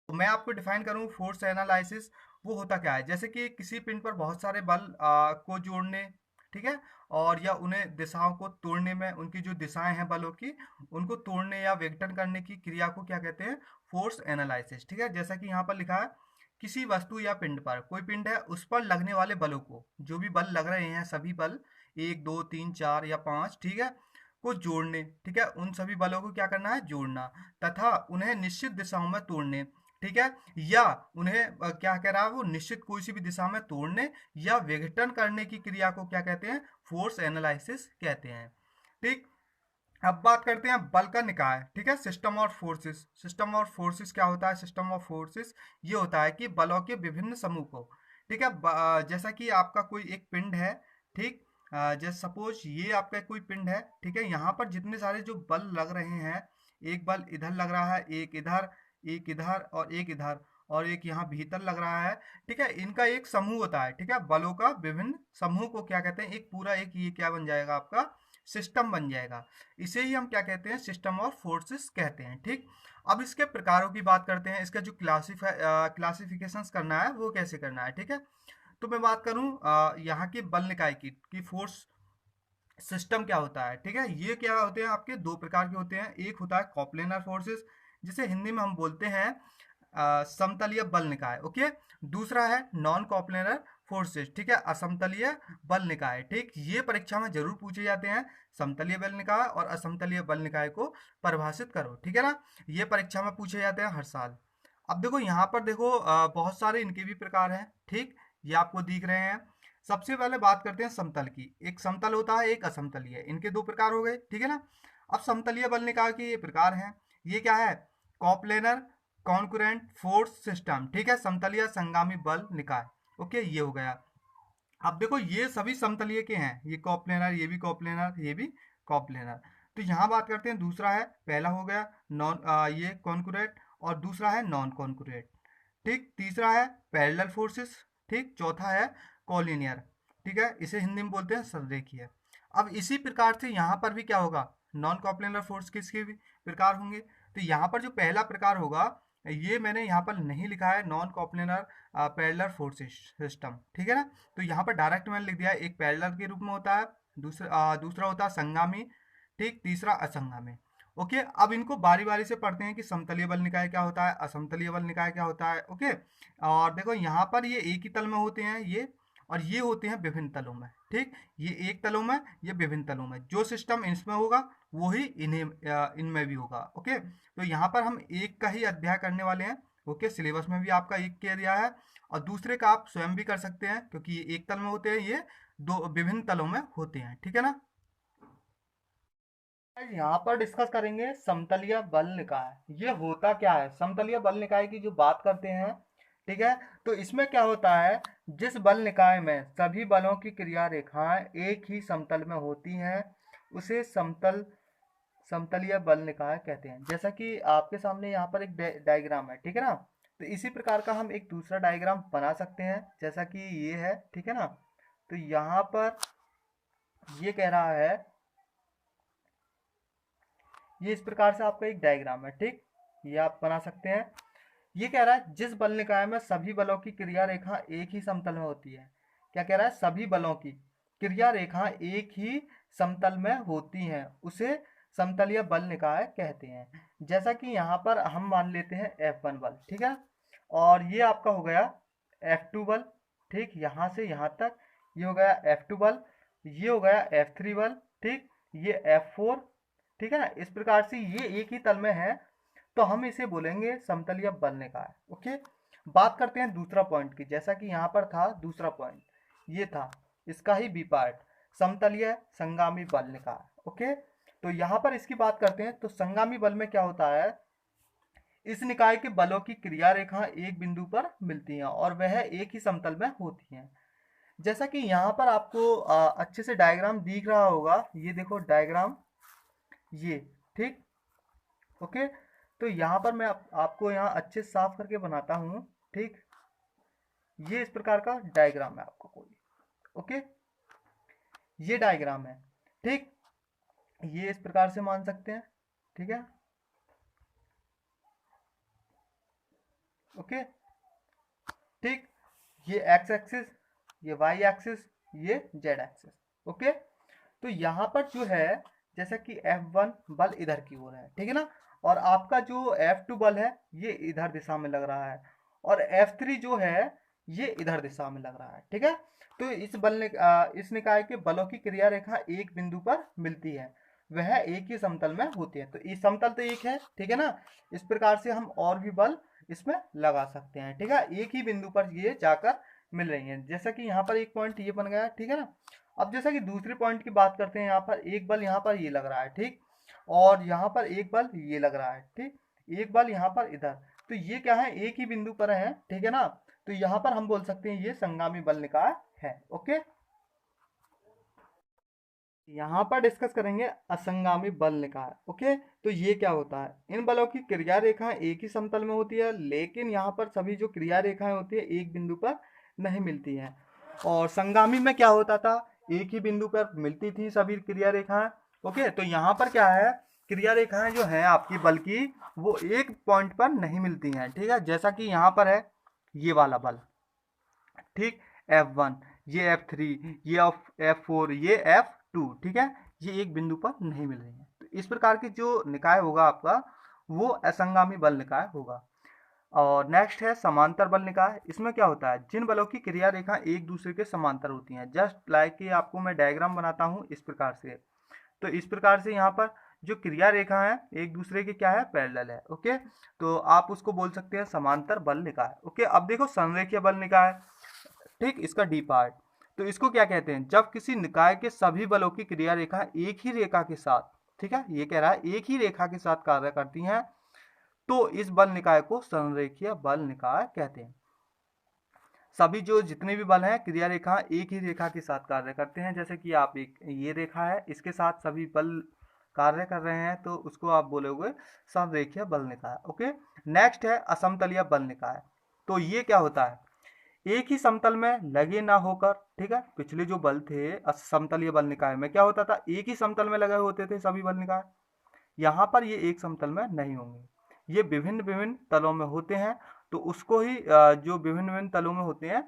तो मैं आपको डिफाइन करूँ फोर्स एनालिसिस, वो होता क्या है। जैसे कि किसी पिंड पर बहुत सारे बल को जोड़ने, ठीक है, और या उन्हें दिशाओं को तोड़ने में, उनकी जो दिशाएं हैं बलों की, उनको तोड़ने या विघटन करने की क्रिया को क्या कहते हैं, फोर्स एनालिसिस। ठीक है, जैसा कि यहाँ पर लिखा है, किसी वस्तु या पिंड पर, कोई पिंड है, उस पर लगने वाले बलों को, जो भी बल लग रहे हैं, सभी बल, एक दो तीन चार या पांच, ठीक है, को जोड़ने, ठीक है, उन सभी बलों को क्या करना है, जोड़ना, तथा उन्हें निश्चित दिशाओं में तोड़ने, ठीक है, या उन्हें क्या कह रहा है वो, निश्चित कोई सी भी दिशा में तोड़ने या विघटन करने की क्रिया को क्या कहते हैं, फोर्स एनालिसिस कहते हैं। ठीक, अब बात करते हैं बल का निकाय। ठीक है, system of forces. System of forces क्या होता है, सिस्टम ऑफ फोर्सेस ये होता है कि बलों के विभिन्न समूह को, ठीक है, जैसा कि आपका कोई एक पिंड है, ठीक, जैसे सपोज ये आपका कोई पिंड है, ठीक है, यहाँ पर जितने सारे जो बल लग रहे हैं, एक बल इधर लग रहा है, एक इधर, एक इधर और एक इधर, और एक यहाँ भीतर लग रहा है, ठीक है, इनका एक समूह होता है। ठीक है, बलों का विभिन्न समूह को क्या कहते हैं, एक पूरा एक ये क्या बन जाएगा, आपका सिस्टम बन जाएगा। इसे ही हम क्या कहते हैं, सिस्टम ऑफ फोर्सेस कहते हैं। ठीक, अब इसके प्रकारों की बात करते हैं, इसका जो क्लासिफिकेशंस करना है वो कैसे करना है। ठीक है, तो मैं बात करूं यहाँ के बल निकाय की फोर्स सिस्टम क्या होता है। ठीक है, ये क्या होते हैं, आपके दो प्रकार के होते हैं। एक होता है कॉप्लेनर फोर्सेस, जिसे हिंदी में हम बोलते हैं समतलीय बल निकाय। ओके, दूसरा है नॉन कॉप्लेनर फोर्सेस, ठीक है, असमतलीय बल निकाय। ठीक, ये परीक्षा में जरूर पूछे जाते हैं, समतलीय बल निकाय और असमतलीय बल निकाय को परिभाषित करो। ठीक है ना, ये परीक्षा में पूछे जाते हैं हर साल। अब देखो यहाँ पर देखो बहुत सारे इनके भी प्रकार हैं। ठीक, ये आपको दिख रहे हैं। सबसे पहले बात करते हैं समतल की। एक समतल होता है, एक असमतलीय, इनके दो प्रकार हो गए। ठीक है ना, अब समतलीय बल निकाय के ये प्रकार हैं। ये क्या है, कॉप्लेनर कॉन्कुरेंट फोर्स सिस्टम। ठीक है, समतलीय संगामी बल निकाय। ओके, ये हो गया। अब देखो ये सभी समतलीय के हैं, ये कॉप्लेनर, ये भी कॉप्लेनर, ये भी कॉप्लेनर। तो यहाँ बात करते हैं, दूसरा है, पहला हो गया नॉन ये कॉन्कुरेट, और दूसरा है नॉन कॉन्कुरेट। ठीक, तीसरा है पैरेलल फोर्सेस। ठीक, चौथा है कॉलिनियर। ठीक है, इसे हिंदी में बोलते हैं सररेखीय। अब इसी प्रकार से यहाँ पर भी क्या होगा, नॉन कॉप्लेनर फोर्स किसके भी प्रकार होंगे। तो यहाँ पर जो पहला प्रकार होगा, ये मैंने यहाँ पर नहीं लिखा है, नॉन कॉप्लेनर पैरेलल फोर्स सिस्टम। ठीक है ना, तो यहाँ पर डायरेक्ट मैंने लिख दिया है, एक पैरेलल के रूप में होता है, दूसरा होता है संगामी, ठीक, तीसरा असंगामी। ओके, अब इनको बारी बारी से पढ़ते हैं कि समतलीय बल निकाय क्या होता है, असमतलीय बल निकाय क्या होता है। ओके, और देखो यहाँ पर ये एक ही तल में होते हैं ये, और ये होते हैं विभिन्न तलों में। ठीक, ये एक तलों में, ये विभिन्न तलों में। जो सिस्टम इसमें होगा वही इन्हें इनमें भी होगा। ओके, तो यहाँ पर हम एक का ही अध्याय करने वाले हैं। ओके, सिलेबस में भी आपका एक के दिया है, और दूसरे का आप स्वयं भी कर सकते हैं, क्योंकि ये एक तल में होते हैं, ये दो विभिन्न तलों में होते हैं। ठीक है ना, यहाँ पर डिस्कस करेंगे समतलीय बल निकाय। ये होता क्या है, समतलीय बल निकाय की जो बात करते हैं, ठीक है, तो इसमें क्या होता है, जिस बल निकाय में सभी बलों की क्रिया रेखाएं एक ही समतल में होती हैं, उसे समतलीय बल निकाय कहते हैं। जैसा कि आपके सामने यहाँ पर एक डायग्राम है, ठीक है ना, तो इसी प्रकार का हम एक दूसरा डायग्राम बना सकते हैं, जैसा कि ये है। ठीक है ना, तो यहाँ पर ये कह रहा है, ये इस प्रकार से आपका एक डायग्राम है। ठीक, ये आप बना सकते हैं। ये कह रहा है जिस बल निकाय में सभी बलों की क्रिया रेखा एक ही समतल में होती है। क्या कह रहा है, सभी बलों की क्रिया रेखा एक ही समतल में होती हैं, उसे समतलीय बल निकाय कहते हैं। जैसा कि यहाँ पर हम मान लेते हैं F1 बल, ठीक है, और ये आपका हो गया F2 बल। ठीक, यहाँ से यहाँ तक ये हो गया F2 बल, ये हो गया F3 बल। ठीक, ये F4। ठीक है ना, इस प्रकार से ये एक ही तल में है, तो हम इसे बोलेंगे समतलीय बल निकाय। ओके, बात करते हैं दूसरा पॉइंट की। जैसा कि यहाँ पर था दूसरा पॉइंट, ये था इसका ही बी पार्ट, समतलीय संगामी बल निकाय। ओके, तो यहाँ पर इसकी बात करते हैं, तो संगामी बल में क्या होता है, इस निकाय के बलों की क्रिया रेखा एक बिंदु पर मिलती हैं और वह एक ही समतल में होती हैं। जैसा कि यहाँ पर आपको अच्छे से डायग्राम दिख रहा होगा, ये देखो डायग्राम, ये, ठीक। ओके, तो यहाँ पर मैं आपको यहाँ अच्छे से साफ करके बनाता हूँ। ठीक, ये इस प्रकार का डायग्राम है आपको कोई। ओके, ये डायग्राम है। ठीक, ये इस प्रकार से मान सकते हैं। ठीक है, ओके, ठीक। ये एक्स एक्सिस, ये वाई एक्सिस, ये जेड एक्सिस। ओके, तो यहाँ पर जो है जैसा कि F1 बल इधर की ओर है, ठीक है ना, और आपका जो F2 बल है ये इधर दिशा में लग रहा है, और F3 जो है ये इधर दिशा में लग रहा है, ठीक है। तो इस निकाय के बलों की क्रिया रेखा एक बिंदु पर मिलती है, वह एक ही समतल में होती है। तो इस समतल तो एक है, ठीक है ना। इस प्रकार से हम और भी बल इसमें लगा सकते हैं, ठीक है। एक ही बिंदु पर ये जाकर मिल रही है, जैसा कि यहाँ पर एक पॉइंट ये बन गया, ठीक है ना। अब जैसा कि दूसरे पॉइंट की बात करते हैं, यहाँ पर एक बल यहाँ पर ये लग रहा है, ठीक, और यहाँ पर एक बल ये लग रहा है, ठीक, एक बल यहाँ पर इधर। तो ये क्या है, एक ही बिंदु पर है, ठीक है ना। तो यहाँ पर हम बोल सकते हैं ये संगामी बल निकाय है। ओके, यहाँ पर डिस्कस करेंगे असंगामी बल निकाय। ओके, तो ये क्या होता है, इन बलों की क्रिया रेखाएं एक ही समतल में होती है, लेकिन यहाँ पर सभी जो क्रिया रेखाएं होती है एक बिंदु पर नहीं मिलती हैं। और संगामी में क्या होता था, एक ही बिंदु पर मिलती थी सभी क्रिया रेखाएं। ओके, तो यहाँ पर क्या है, क्रिया रेखाएं जो है आपकी बल की वो एक पॉइंट पर नहीं मिलती हैं, ठीक है। जैसा कि यहाँ पर है ये वाला बल, ठीक, F1, ये F3, ये F4, ये F2, ठीक है, ये एक बिंदु पर नहीं मिल रही है। तो इस प्रकार की जो निकाय होगा आपका वो असंगामी बल निकाय होगा। और नेक्स्ट है समांतर बल निकाय। इसमें क्या होता है, जिन बलों की क्रिया रेखा एक दूसरे के समांतर होती हैं, जस्ट लाइक कि आपको मैं डायग्राम बनाता हूँ इस प्रकार से। तो इस प्रकार से यहाँ पर जो क्रिया रेखा है एक दूसरे के क्या है, पैरेलल है। ओके, तो आप उसको बोल सकते हैं समांतर बल निकाय। ओके, अब देखो संरेखीय बल निकाय, ठीक, इसका डी पार्ट। तो इसको क्या कहते हैं, जब किसी निकाय के सभी बलों की क्रिया रेखा एक ही रेखा के साथ, ठीक है, ये कह रहा है एक ही रेखा के साथ कार्य करती हैं, तो इस बल निकाय को संरेखीय बल निकाय कहते हैं। सभी जो जितने भी बल हैं क्रिया रेखा एक ही रेखा के साथ कार्य करते हैं, जैसे कि आप एक ये रेखा है इसके साथ सभी बल कार्य कर रहे हैं, तो उसको आप बोलोगे संरेखीय बल निकाय। ओके, नेक्स्ट है असमतलीय बल निकाय। तो ये क्या होता है, एक ही समतल में लगे ना होकर, ठीक है, पिछले जो बल थे असमतलीय बल निकाय में क्या होता था, एक ही समतल में लगे होते थे सभी बल निकाय, यहाँ पर ये एक समतल में नहीं होंगे, ये विभिन्न विभिन्न तलों में होते हैं। तो उसको ही जो विभिन्न विभिन्न तलों में होते हैं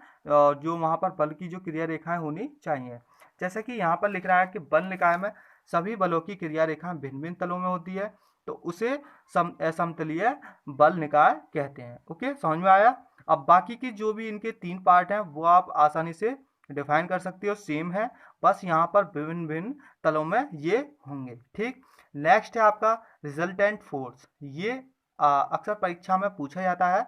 जो वहाँ पर बल की जो क्रिया रेखाएं होनी चाहिए, जैसे कि यहाँ पर लिख रहा है कि बल निकाय में सभी बलों की क्रिया रेखाएं भिन्न भिन्न तलों में होती है, तो उसे असमतलीय बल निकाय कहते हैं। ओके, समझ में आया। अब बाकी की जो भी इनके तीन पार्ट हैं वो आप आसानी से डिफाइन कर सकते हो, सेम है, बस यहाँ पर विभिन्न विभिन्न तलों में ये होंगे, ठीक। नेक्स्ट है आपका रिजल्टेंट फोर्स। ये अक्सर परीक्षा में पूछा जाता है,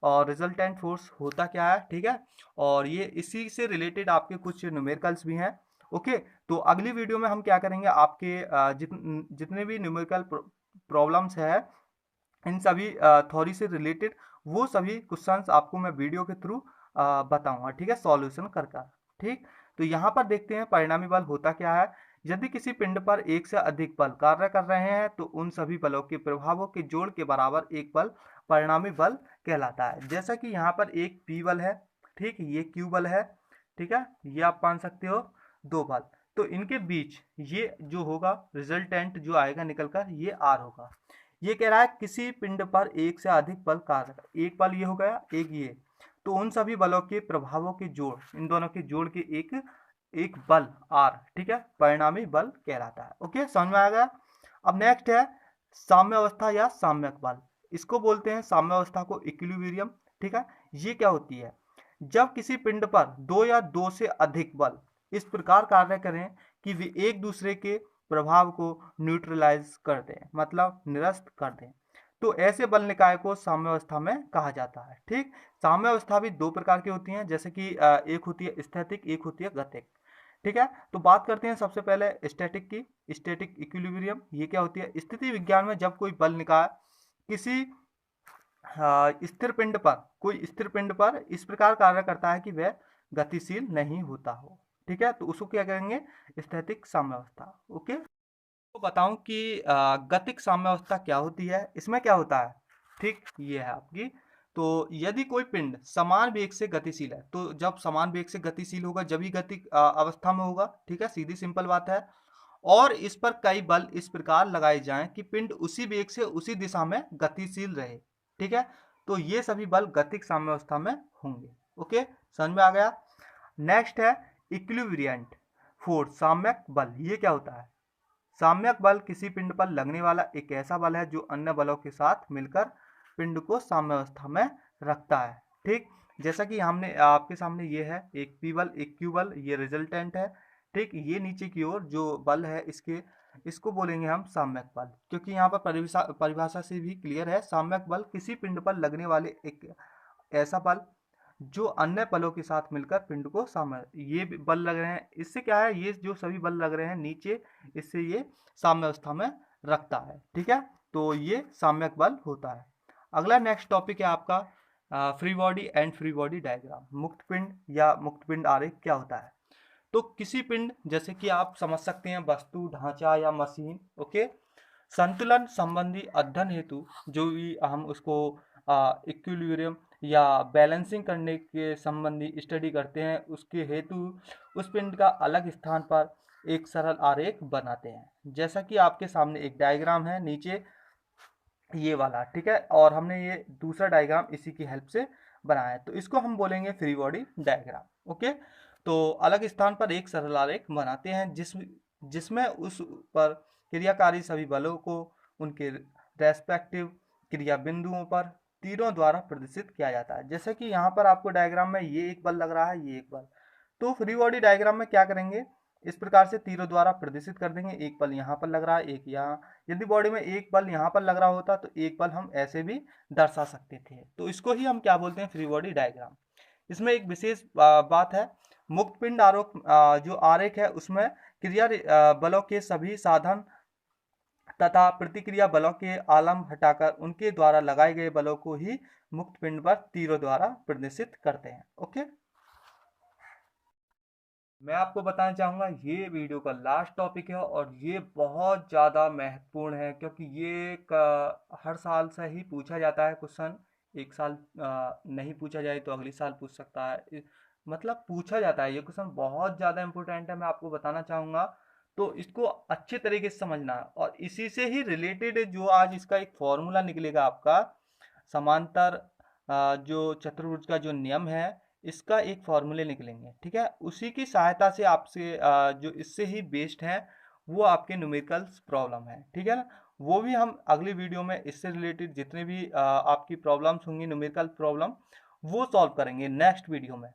और रिजल्टेंट फोर्स होता क्या है, ठीक है, और ये इसी से रिलेटेड आपके कुछ न्यूमेरिकल्स भी हैं। ओके, तो अगली वीडियो में हम क्या करेंगे, आपके जितने भी न्यूमेरिकल प्रॉब्लम्स है इन सभी थ्योरी से रिलेटेड वो सभी क्वेश्चंस आपको मैं वीडियो के थ्रू बताऊंगा, ठीक है, सॉल्यूशन कर कर, ठीक। तो यहाँ पर देखते हैं परिणामी बल होता क्या है। यदि किसी पिंड पर एक से अधिक बल कार्य कर रहे हैं तो उन सभी बलों के प्रभावों के जोड़ के बराबर एक बल परिणामी बल कहलाता है। जैसा कि यहाँ पर एक P बल है, ठीक, ये Q बल है, ठीक है, ये आप मान सकते हो दो बल, तो इनके बीच ये जो होगा रिजल्टेंट जो आएगा निकल कर ये R होगा। ये कह रहा है किसी पिंड पर एक से अधिक बल कार्य, एक बल ये हो गया, एक ये, तो उन सभी बलों के प्रभावों के जोड़, इन दोनों के जोड़ के एक बल आर, ठीक है, परिणामी बल कहलाता है। ओके, समझ में आ गया। अब नेक्स्ट है साम्य अवस्था या साम्यक बल। इसको बोलते हैं साम्य अवस्था को इक्विलिब्रियम, ठीक है। ये क्या होती है, जब किसी पिंड पर दो या दो से अधिक बल इस प्रकार कार्य करें कि वे एक दूसरे के प्रभाव को न्यूट्रलाइज कर दें, मतलब निरस्त कर दें, तो ऐसे बल निकाय को साम्यावस्था में कहा जाता है, ठीक। साम्यावस्था भी दो प्रकार की होती हैं, जैसे कि एक होती है स्थैतिक, एक होती है गतिक, ठीक है। तो बात करते हैं सबसे पहले स्टैटिक की, स्टैटिक इक्विलिब्रियम। ये क्या होती है, स्थिति विज्ञान में जब कोई बल निकाय किसी स्थिर पिंड पर, कोई स्थिर पिंड पर इस प्रकार कार्य करता है कि वह गतिशील नहीं होता हो, ठीक है, तो उसको क्या कहेंगे, स्थैतिक साम्यावस्था। ओके, तो बताऊं कि गतिक साम्यावस्था क्या होती है, इसमें क्या होता है, ठीक, ये है आपकी। तो यदि कोई पिंड समान वेग से गतिशील है, तो जब समान वेग से गतिशील होगा जब ही गतिक अवस्था में होगा, ठीक है, सीधी सिंपल बात है। और इस पर कई बल इस प्रकार लगाए जाएं कि पिंड उसी वेग से उसी दिशा में गतिशील रहे, ठीक है, तो ये सभी बल गतिक साम्यावस्था में होंगे। ओके, समझ में आ गया। नेक्स्ट है इक्विलिब्रियंट फोर्स, साम्यक बल। ये क्या होता है? साम्यक बल किसी पिंड पर लगने वाला एक ऐसा बल है जो अन्य बलों के साथ मिलकर पिंड को साम्यावस्था में रखता है। ठीक, जैसा कि हमने आपके सामने ये है एक पी बल एक क्यू बल, ये रिजल्टेंट है। ठीक, ये नीचे की ओर जो बल है इसको बोलेंगे हम साम्यक बल, क्योंकि यहाँ पर परिभाषा से भी क्लियर है। साम्यक बल किसी पिंड पर लगने वाले एक ऐसा बल जो अन्य बलों के साथ मिलकर पिंड को ये बल लग रहे हैं, इससे क्या है, ये जो सभी बल लग रहे हैं नीचे, इससे ये साम्यावस्था में रखता है। ठीक है, तो ये साम्यक बल होता है। अगला नेक्स्ट टॉपिक है आपका free body and free body diagram. मुक्त पिंड या मुक्त पिंड आरेख क्या होता है? तो किसी पिंड, जैसे कि आप समझ सकते हैं वस्तु, ढांचा या मशीन, ओके, संतुलन संबंधी अध्ययन हेतु जो भी हम उसको इक्विलिब्रियम या बैलेंसिंग करने के संबंधी स्टडी करते हैं, उसके हेतु उस पिंड का अलग स्थान पर एक सरल आरेख बनाते हैं। जैसा कि आपके सामने एक डायग्राम है नीचे ये वाला, ठीक है, और हमने ये दूसरा डायग्राम इसी की हेल्प से बनाया है, तो इसको हम बोलेंगे फ्री बॉडी डायग्राम। ओके, तो अलग स्थान पर एक सरल आरेख बनाते हैं जिसमें उस पर क्रियाकारी सभी बलों को उनके रेस्पेक्टिव क्रिया बिंदुओं पर तीरों द्वारा प्रदर्शित किया जाता है। जैसे कि यहाँ पर आपको डायग्राम में ये एक बल लग रहा है, ये एक बल, तो फ्री बॉडी डायग्राम में क्या करेंगे, इस प्रकार से तीरों द्वारा प्रदर्शित कर देंगे। एक बल यहाँ पर लग रहा है, एक यहाँ। यदि बॉडी में एक बल यहाँ पर लग रहा होता तो एक बल हम ऐसे भी दर्शा सकते थे। तो इसको ही हम क्या बोलते हैं, फ्री बॉडी डायग्राम। इसमें एक विशेष बात है, मुक्त पिंड आरेख जो आरेख है उसमें क्रिया बलों के सभी साधन तथा प्रतिक्रिया बलों के आलम हटाकर उनके द्वारा लगाए गए बलों को ही मुक्त पिंड पर तीरों द्वारा प्रदर्शित करते हैं। ओके, मैं आपको बताना चाहूँगा ये वीडियो का लास्ट टॉपिक है और ये बहुत ज़्यादा महत्वपूर्ण है, क्योंकि ये हर साल से ही पूछा जाता है क्वेश्चन। एक साल नहीं पूछा जाए तो अगली साल पूछ सकता है, मतलब पूछा जाता है। ये क्वेश्चन बहुत ज़्यादा इंपॉर्टेंट है, मैं आपको बताना चाहूँगा। तो इसको अच्छे तरीके से समझना है, और इसी से ही रिलेटेड जो आज इसका एक फॉर्मूला निकलेगा आपका, समांतर जो चतुर्भुज का जो नियम है, इसका एक फॉर्मूले निकलेंगे। ठीक है, उसी की सहायता से आपसे जो इससे ही बेस्ड है वो आपके न्यूमेरिकल्स प्रॉब्लम है। ठीक है ना, वो भी हम अगली वीडियो में इससे रिलेटेड जितने भी आपकी प्रॉब्लम्स होंगी न्यूमेरिकल प्रॉब्लम, वो सॉल्व करेंगे नेक्स्ट वीडियो में।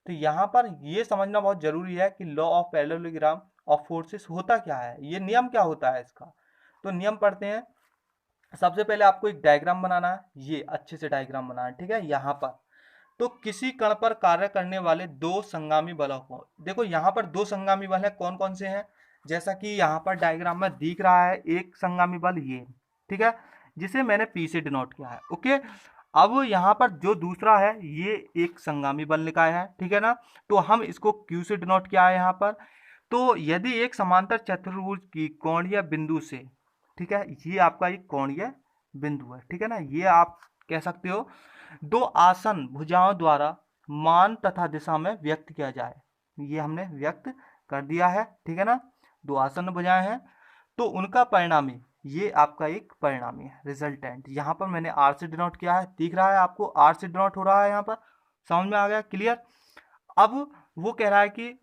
तो यहाँ पर ये समझना बहुत जरूरी है कि law of parallelogram of forces होता क्या है, ये नियम क्या होता है इसका। तो नियम पढ़ते हैं। सबसे पहले आपको एक डायग्राम बनाना है, ये अच्छे से डायग्राम बनाना है। ठीक है, यहाँ पर तो किसी कण पर कार्य करने वाले दो संगामी बलों को, देखो यहाँ पर दो संगामी बल है, कौन कौन से हैं, जैसा कि यहाँ पर डायग्राम में दिख रहा है, एक संगामी बल ये, ठीक है, जिसे मैंने पी से डिनोट किया है। ओके, अब यहाँ पर जो दूसरा है ये एक संगामी बल निकाय है, ठीक है ना, तो हम इसको क्यू से डिनोट किया है यहाँ पर। तो यदि एक समांतर चतुर्भुज की कोणीय बिंदु से, ठीक है, ये आपका एक कोणीय बिंदु है, ठीक है ना, ये आप कह सकते हो, दो आसन भुजाओं द्वारा मान तथा दिशा में व्यक्त किया जाए, ये हमने व्यक्त कर दिया है। ठीक है ना, दो आसन भुजाएं हैं तो उनका परिणामी, ये आपका एक परिणामी है, रिजल्टेंट। यहाँ पर मैंने आर से डिनोट किया है, दिख रहा है आपको, आर से डिनोट हो रहा है यहाँ पर, समझ में आ गया, क्लियर। अब वो कह रहा है कि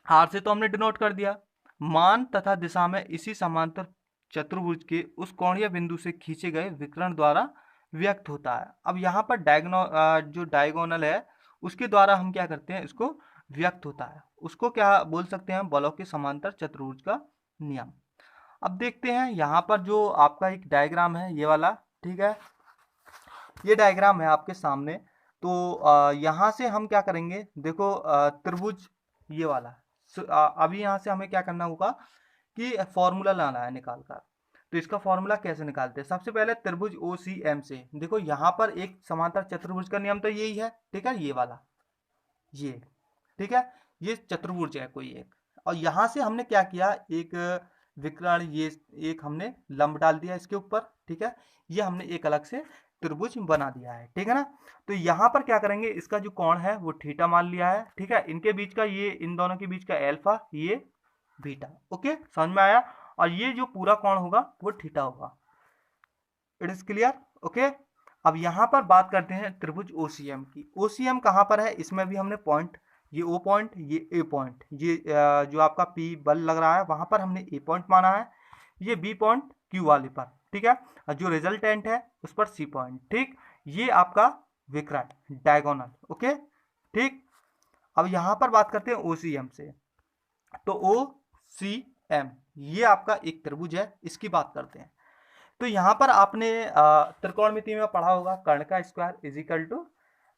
आर से तो हमने डिनोट कर दिया, मान तथा दिशा में इसी समांतर चतुर्भुज के उस कोणीय बिंदु से खींचे गए विकर्ण द्वारा व्यक्त होता है। अब यहाँ पर जो डायगोनल है उसके द्वारा हम क्या करते हैं, इसको व्यक्त होता है, उसको क्या बोल सकते हैं, बलों के समांतर चतुर्भुज का नियम। अब देखते हैं यहाँ पर जो आपका एक डायग्राम है ये वाला, ठीक है, ये डायग्राम है आपके सामने। तो यहाँ से हम क्या करेंगे, देखो त्रिभुज ये वाला, अभी यहाँ से हमें क्या करना होगा कि फॉर्मूला लाना है निकाल कर। तो इसका फॉर्मूला कैसे निकालते हैं, सबसे पहले त्रिभुज ओ सी एम से, देखो यहाँ पर एक समांतर चतुर्भुज का नियम तो यही है, ठीक है, ये वाला, ये, ठीक है, ये चतुर्भुज है कोई एक, और यहाँ से हमने क्या किया, एक विकर्ण, ये एक हमने लंब डाल दिया इसके ऊपर, ठीक है, ये हमने एक अलग से त्रिभुज बना दिया है, ठीक है ना। तो यहाँ पर क्या करेंगे, इसका जो कोण है वो थीटा मान लिया है, ठीक है, इनके बीच का, ये इन दोनों के बीच का अल्फा, ये बीटा। ओके, समझ में आया, और ये जो पूरा कोण होगा वो थीटा होगा। It is clear. ओके, अब यहाँ पर बात करते हैं त्रिभुज ओसीएम की। ओसीएम कहाँ पर है, इसमें भी हमने पॉइंट, ये ओ पॉइंट, ये ए पॉइंट, ये जो आपका पी बल लग रहा है वहां पर हमने ए पॉइंट माना है, ये बी पॉइंट क्यू वाले पर, ठीक है, और जो रिजल्टेंट है उस पर सी पॉइंट, ठीक। ये आपका विकर्ण डायगोनल, ओके, ठीक। अब यहाँ पर बात करते हैं ओसीएम से। तो ओ सी एम ये आपका एक त्रिभुज है, इसकी बात करते हैं। तो यहाँ पर आपने त्रिकोणमिति में पढ़ा होगा कर्ण का स्क्वायर इज इक्वल टू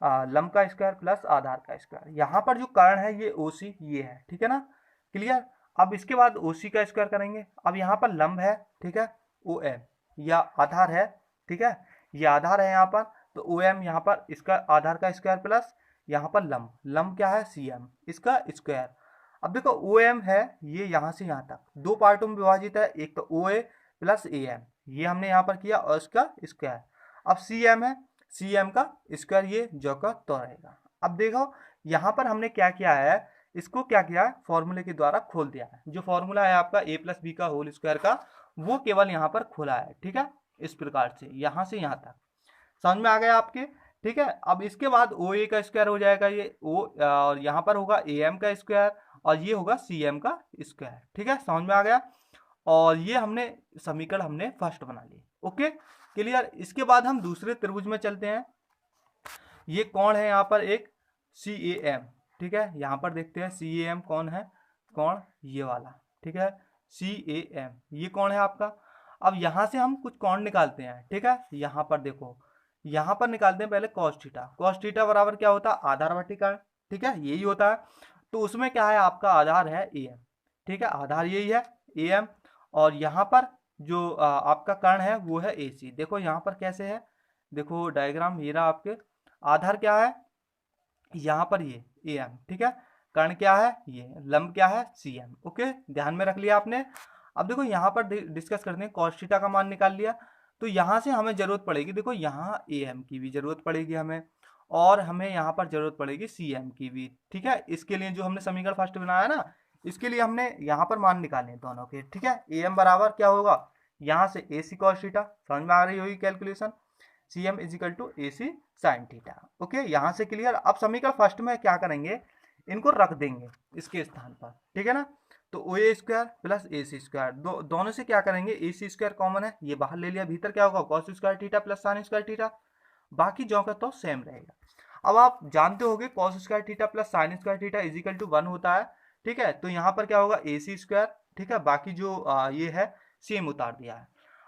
लंब का स्क्वायर प्लस आधार का स्क्वायर। यहाँ पर जो कर्ण है ये ओसी ये है, ठीक है ना, क्लियर। अब इसके बाद ओसी का स्क्वायर करेंगे। अब यहाँ पर लंब है, ठीक है, ओ एम, या आधार है, ठीक है, ये आधार है यहाँ पर, तो ओ एम यहाँ पर इसका आधार का स्क्वायर प्लस यहाँ पर लंब, लंब क्या है सी एम, इसका स्क्वायर। अब देखो ओ एम है ये यहाँ से यहाँ तक दो पार्टों में विभाजित है, एक तो ओ ए प्लस ए एम, ये हमने यहाँ पर किया, और इसका स्क्वायर। अब सी एम है, सी एम का स्क्वायर ये जो का तो रहेगा। अब देखो यहाँ पर हमने क्या किया है, इसको क्या किया है, फॉर्मूले के द्वारा खोल दिया है। जो फॉर्मूला है आपका ए प्लस बी का होल स्क्वायर का, वो केवल यहाँ पर खोला है, ठीक है, इस प्रकार से यहाँ तक समझ में आ गया आपके, ठीक है। अब इसके बाद ओ ए का स्क्वायर हो जाएगा ये ओ, और यहाँ पर होगा ए एम का स्क्वायर, और ये होगा सी एम का स्क्वायर, ठीक है, समझ में आ गया। और ये हमने समीकरण हमने फर्स्ट बना लिए, ओके, क्लियर। इसके बाद हम दूसरे त्रिभुज में चलते हैं। ये कौन है यहाँ पर, एक सी ए एम, ठीक है, यहाँ पर देखते हैं सी ए एम कौन है, कौन ये वाला, ठीक है, सी ए एम ये कौन है आपका। अब यहाँ से हम कुछ कौन निकालते हैं, ठीक है, यहाँ पर देखो, यहाँ पर निकालते हैं पहले कॉस थीटा। कॉस थीटा बराबर क्या होता है, आधार बटे कर्ण, ठीक है, यही होता है। तो उसमें क्या है, आपका आधार है ए एम, ठीक है, आधार यही है ए एम, और यहाँ पर जो आपका कर्ण है वो है ए सी। देखो यहाँ पर कैसे है, देखो डायग्राम ये रहा आपके, आधार क्या है यहाँ पर ये ए एम, ठीक है, कर्ण क्या है ये, लंब क्या है सी एम, ओके, ध्यान में रख लिया आपने। अब देखो यहाँ पर डिस्कस करते हैं, कॉस थीटा का मान निकाल लिया, तो यहाँ से हमें जरूरत पड़ेगी, देखो यहाँ ए एम की भी जरूरत पड़ेगी हमें, और हमें यहाँ पर जरूरत पड़ेगी सी एम की भी, ठीक है। इसके लिए जो हमने समीकरण फर्स्ट बनाया ना, इसके लिए हमने यहाँ पर मान निकाले दोनों के, ठीक है। ए एम बराबर क्या होगा, यहाँ से ए सी कॉस थीटा, समझ में आ रही होगी calculation, C M is equal to A C sine theta, okay, यहाँ से क्लियर। अब समीकरण फर्स्ट में क्या करेंगे, इनको रख देंगे इसके स्थान पर, ठीक है ना। तो ओ ए स्क्वायर प्लस ए सी स्क्वायर, दोनों से क्या करेंगे, ए सी स्क्वायर कॉमन है, ये बाहर ले लिया, भीतर क्या होगा cos square theta plus sine square theta, बाकी जो का तो सेम रहेगा। अब आप जानते होगे cos square theta plus sine square theta is equal to 1 होता है, ठीक है। तो यहाँ पर क्या होगा ए सी स्क्वायर, ठीक है, बाकी जो ये है सेम उतार दिया है।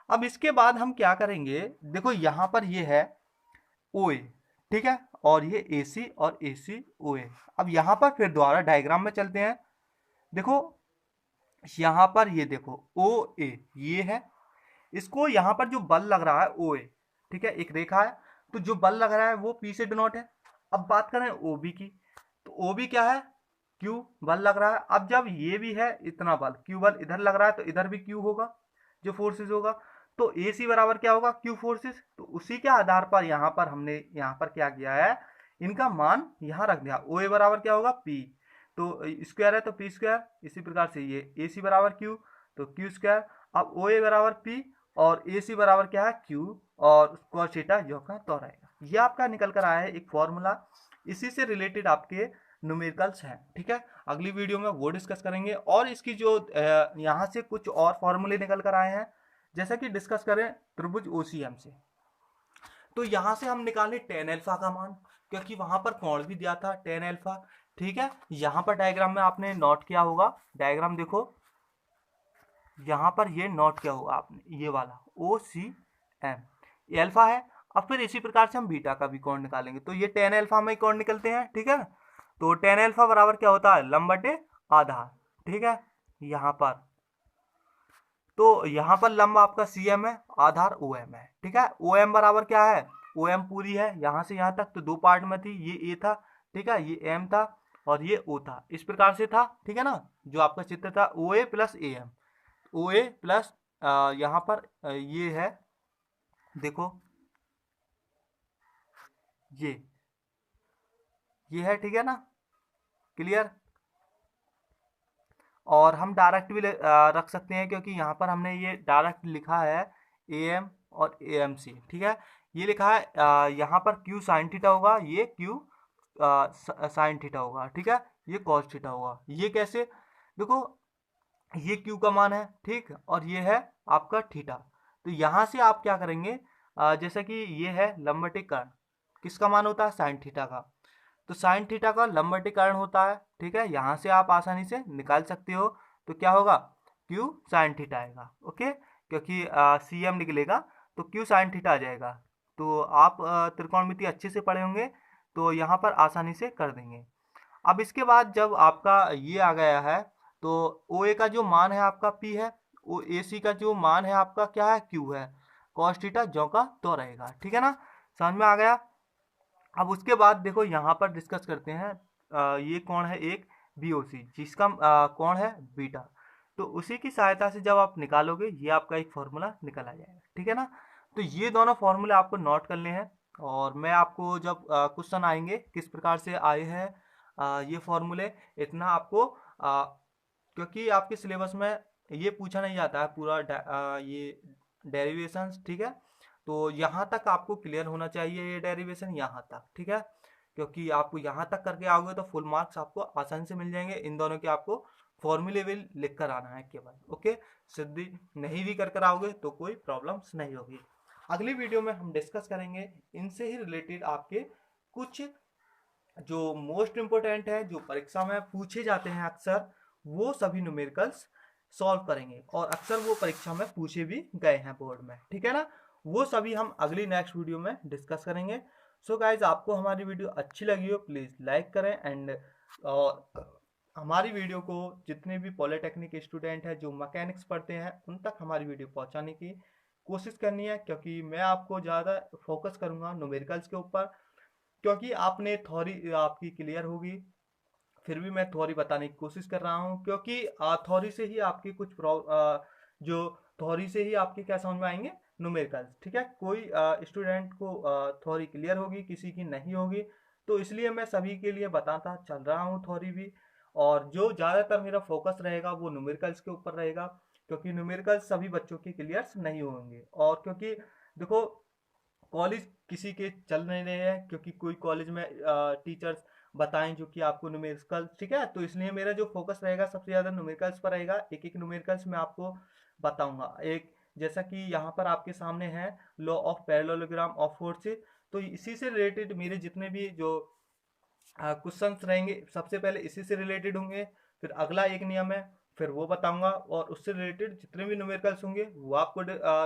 अब इसके बाद हम क्या करेंगे, देखो यहाँ पर ये है ओ ए, ठीक है, और ये ए सी और ए सी ओ ए। अब यहाँ पर फिर दोबारा डायग्राम में चलते हैं। देखो यहाँ पर ये देखो ओ ए ये है, इसको यहाँ पर जो बल लग रहा है ओ ए, ठीक है, एक रेखा है, तो जो बल लग रहा है वो पी से डिनोट है। अब बात करें ओ बी की, तो ओ बी क्या है, क्यू बल लग रहा है। अब जब ये भी है इतना बल, क्यू बल इधर लग रहा है, तो इधर भी क्यू होगा जो फोर्सेस होगा, तो ए सी बराबर क्या होगा क्यू फोर्सेस। तो उसी के आधार पर यहाँ पर हमने यहाँ पर क्या किया है, इनका मान यहाँ रख दिया। ओ ए बराबर क्या होगा पी, तो स्क्वायर है तो पी स्क्वायर, इसी प्रकार से ये ए सी बराबर क्यू, तो क्यू स्क्वायर। अब ओ ए बराबर पी और ए सी बराबर क्या है क्यू, और cos थीटा जो का तो रहेगा। ये आपका निकल कर आया है एक फॉर्मूला, इसी से रिलेटेड आपके न्यूमेरिकल्स हैं, ठीक है। अगली वीडियो में वो डिस्कस करेंगे, और इसकी जो यहाँ से कुछ और फॉर्मूले निकल कर आए हैं, जैसा कि डिस्कस करें त्रिभुज ओसीएम से, तो यहाँ से हम निकाले टेन एल्फा का मान, क्योंकि वहां पर कोण भी दिया था टेन एल्फा, ठीक है। यहाँ पर डायग्राम में आपने नोट किया होगा, डायग्राम देखो यहाँ पर ये नोट किया होगा आपने, ये वाला ओ सी एम एल्फा है। अब फिर इसी प्रकार से हम बीटा का भी कोण निकालेंगे, तो ये टेन एल्फा में कोण निकलते हैं, ठीक है। तो टेन एल्फा बराबर क्या होता है, लंब बटे आधार, ठीक है, यहाँ पर। तो यहाँ पर लंब आपका सी एम है, आधार ओ एम है, ठीक है। ओ एम बराबर क्या है, ओ एम पूरी है यहाँ से यहाँ तक, तो दो पार्ट में थी, ये ए था, ठीक है, ये एम था और ये ओ था, इस प्रकार से था, ठीक है ना। जो आपका चित्र था O A plus A M, O A plus यहाँ पर ये है, देखो ये है, ठीक है ना, क्लियर। और हम डायरेक्ट भी रख सकते हैं, क्योंकि यहाँ पर हमने ये डायरेक्ट लिखा है ए एम और ए एम सी, ठीक है। ये लिखा है यहाँ पर क्यू साइन थीटा होगा, ये क्यू साइन थीटा होगा, ठीक है, ये कॉस थीटा होगा। ये कैसे, देखो ये क्यू का मान है, ठीक, और ये है आपका थीटा। तो यहाँ से आप क्या करेंगे, जैसा कि ये है लंबवतिक कोण, किसका मान होता है, साइन थीटा का। तो साइन थीटा का लंबवतिक कोण होता है, ठीक है, यहाँ से आप आसानी से निकाल सकते हो। तो क्या होगा, क्यू साइन थीटा आएगा, ओके, क्योंकि सी एम निकलेगा तो क्यू साइन थीटा आ जाएगा। तो आप त्रिकोणमिति अच्छे से पढ़े होंगे, तो यहाँ पर आसानी से कर देंगे। अब इसके बाद जब आपका ये आ गया है, तो ओ ए का जो मान है आपका पी है, ओ ए सी का जो मान है आपका क्या है, क्यू है, कॉस थीटा ज्यों का त्यों रहेगा, ठीक है ना, समझ में आ गया। अब उसके बाद देखो यहाँ पर डिस्कस करते हैं, ये कौन है, एक बी ओ सी, जिसका कौन है बीटा। तो उसी की सहायता से जब आप निकालोगे, ये आपका एक फॉर्मूला निकल आ जाएगा, ठीक है ना। तो ये दोनों फॉर्मूले आपको नोट करने हैं, और मैं आपको जब क्वेश्चन आएंगे किस प्रकार से आए हैं ये फॉर्मूले, इतना आपको क्योंकि आपके सिलेबस में ये पूछा नहीं जाता है पूरा ये डेरिवेशंस, ठीक है। तो यहाँ तक आपको क्लियर होना चाहिए ये डेरिवेशन, यहाँ तक, ठीक है, क्योंकि आपको यहाँ तक करके आओगे तो फुल मार्क्स आपको आसानी से मिल जाएंगे। इन दोनों के आपको फॉर्मूले भी लिख कर आना है केवल, ओके। सिद्धि नहीं भी कर आओगे तो कोई प्रॉब्लम्स नहीं होगी। अगली वीडियो में हम डिस्कस करेंगे इनसे ही रिलेटेड आपके कुछ जो मोस्ट इम्पोर्टेंट है, जो परीक्षा में पूछे जाते हैं अक्सर, वो सभी न्यूमेरिकल्स सॉल्व करेंगे, और अक्सर वो परीक्षा में पूछे भी गए हैं बोर्ड में, ठीक है ना। वो सभी हम अगली नेक्स्ट वीडियो में डिस्कस करेंगे। सो गाइज, आपको हमारी वीडियो अच्छी लगी हो प्लीज़ लाइक करें, एंड हमारी वीडियो को जितने भी पॉलिटेक्निक स्टूडेंट हैं जो मैकेनिक्स पढ़ते हैं उन तक हमारी वीडियो पहुंचाने की कोशिश करनी है, क्योंकि मैं आपको ज़्यादा फोकस करूंगा न्यूमेरिकल्स के ऊपर, क्योंकि आपने थ्योरी आपकी क्लियर होगी, फिर भी मैं थ्योरी बताने की कोशिश कर रहा हूँ, क्योंकि थ्योरी से ही आपकी कुछ जो थ्योरी से ही आपके क्या समझ में आएंगे, न्यूमेरिकल्स, ठीक है। कोई स्टूडेंट को थ्योरी क्लियर होगी, किसी की नहीं होगी, तो इसलिए मैं सभी के लिए बताता चल रहा हूँ थ्योरी भी, और जो ज़्यादातर मेरा फोकस रहेगा वो न्यूमेरिकल्स के ऊपर रहेगा, क्योंकि न्यूमेरिकल्स सभी बच्चों के क्लियर नहीं होंगे। और क्योंकि देखो कॉलेज किसी के चल नहीं रहे हैं, क्योंकि कोई कॉलेज में टीचर्स बताएं जो कि आपको न्यूमेरिकल्स, ठीक है, तो इसलिए मेरा जो फोकस रहेगा सबसे ज़्यादा न्यूमेरिकल्स पर रहेगा। एक एक न्यूमेरिकल्स मैं आपको बताऊंगा, एक जैसा कि यहाँ पर आपके सामने है law of parallelogram of forces, तो इसी से रिलेटेड मेरे जितने भी जो क्वेश्चंस रहेंगे सबसे पहले इसी से रिलेटेड होंगे, फिर अगला एक नियम है, फिर वो बताऊंगा, और उससे रिलेटेड जितने भी न्यूमेरिकल्स होंगे वो आपको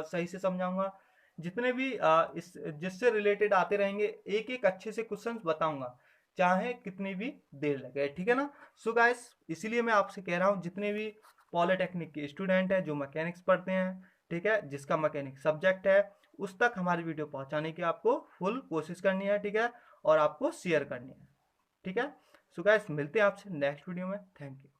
सही से समझाऊंगा। जितने भी इस जिससे रिलेटेड आते रहेंगे एक एक अच्छे से क्वेश्चंस बताऊंगा, चाहे कितनी भी देर लगे, ठीक है ना। सो गाइस, इसीलिए मैं आपसे कह रहा हूँ जितने भी पॉलिटेक्निक के स्टूडेंट हैं जो मैकेनिक्स पढ़ते हैं, ठीक है, जिसका मैकेनिक सब्जेक्ट है, उस तक हमारी वीडियो पहुंचाने की आपको फुल कोशिश करनी है, ठीक है, और आपको शेयर करनी है, ठीक है। सो गाइस, मिलते हैं आपसे नेक्स्ट वीडियो में, थैंक यू।